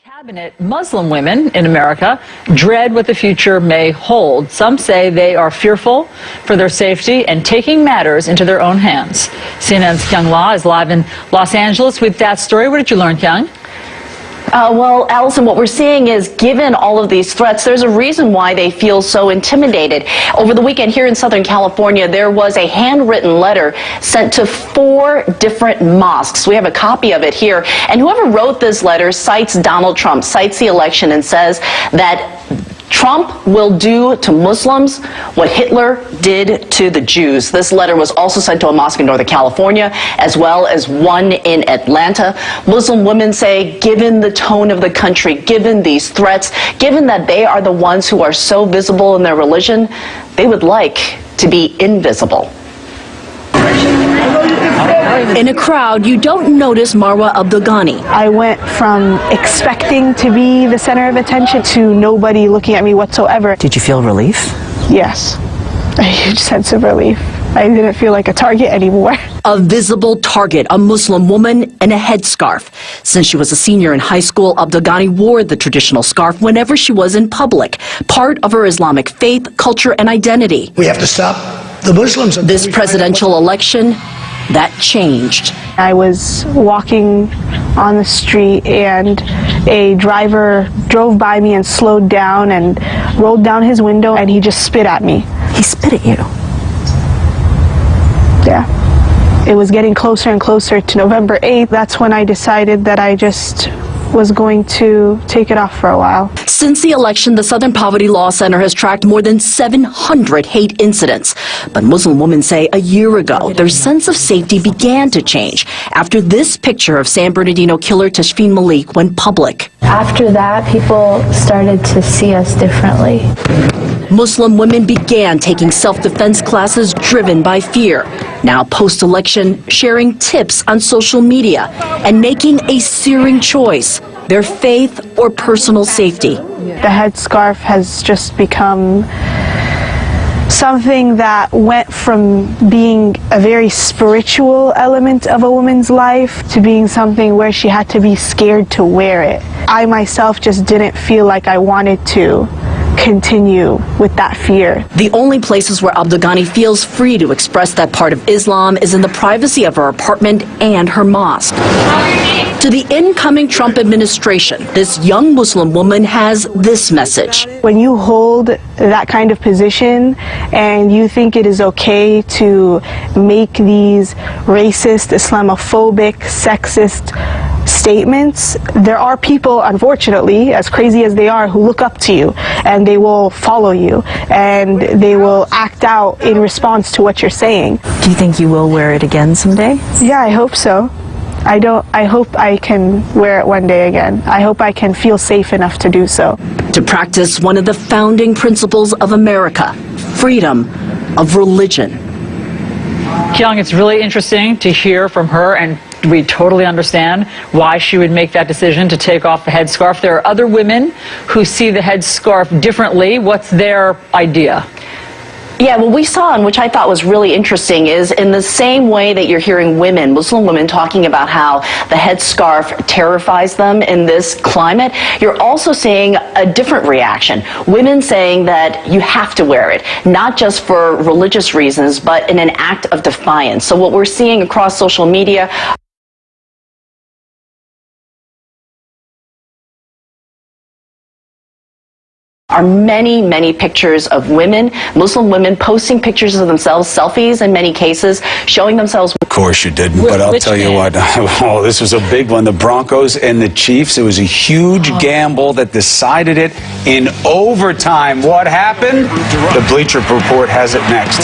Cabinet, Muslim women in America dread what the future may hold. Some say they are fearful for their safety and taking matters into their own hands. CNN's Kyung La is live in Los Angeles with that story. What did you learn, Kyung? Well, Allison, what we're seeing is, given all of these threats, there's a reason why they feel so intimidated. Over the weekend here in Southern California, there was a handwritten letter sent to 4 different mosques. We have a copy of it here. And whoever wrote this letter cites Donald Trump, cites the election, and says that Trump will do to Muslims what Hitler did to the Jews. This letter was also sent to a mosque in Northern California, as well as one in Atlanta. Muslim women say, given the tone of the country, given these threats, given that they are the ones who are so visible in their religion, they would like to be invisible. In a crowd, you don't notice Marwa Abdelghani. I went from expecting to be the center of attention to nobody looking at me whatsoever. Did you feel relief? Yes, a huge sense of relief. I didn't feel like a target anymore. A visible target, a Muslim woman in a headscarf. Since she was a senior in high school, Abdelghani wore the traditional scarf whenever she was in public, part of her Islamic faith, culture, and identity. We have to stop the Muslims. This presidential election, that changed. I was walking on the street and a driver drove by me and slowed down and rolled down his window and he just spit at me. He spit at you? Yeah. It was getting closer and closer to November 8th. That's when I decided that I just was going to take it off for a while. Since the election, the Southern Poverty Law Center has tracked more than 700 hate incidents. But Muslim women say a year ago, their sense of safety began to change after this picture of San Bernardino killer Tashfeen Malik went public. After that, people started to see us differently. Muslim women began taking self-defense classes driven by fear. Now, post-election, sharing tips on social media and making a searing choice, their faith or personal safety. The headscarf has just become something that went from being a very spiritual element of a woman's life to being something where she had to be scared to wear it. I myself just didn't feel like I wanted to continue with that fear. The only places where Abdelghani feels free to express that part of Islam is in the privacy of her apartment and her mosque. To the incoming Trump administration, this young Muslim woman has this message. When you hold that kind of position and you think it is okay to make these racist, Islamophobic, sexist statements, there are people, unfortunately, as crazy as they are, who look up to you and they will follow you and they will act out in response to what you're saying. Do you think you will wear it again someday? Yeah, I hope so. I hope I can wear it one day again. I hope I can feel safe enough to do so. To practice one of the founding principles of America, freedom of religion. Kyung, it's really interesting to hear from her, and we totally understand why she would make that decision to take off the headscarf. There are other women who see the headscarf differently. What's their idea? Yeah, what we saw, and which I thought was really interesting, is in the same way that you're hearing women, Muslim women, talking about how the headscarf terrifies them in this climate, you're also seeing a different reaction. Women saying that you have to wear it, not just for religious reasons, but in an act of defiance. So what we're seeing across social media are many, many pictures of women, Muslim women, posting pictures of themselves, selfies in many cases, showing themselves. Of course you didn't, but I'll tell you what, oh, this was a big one. The Broncos and the Chiefs, it was a huge gamble that decided it in overtime. What happened? The Bleacher Report has it next.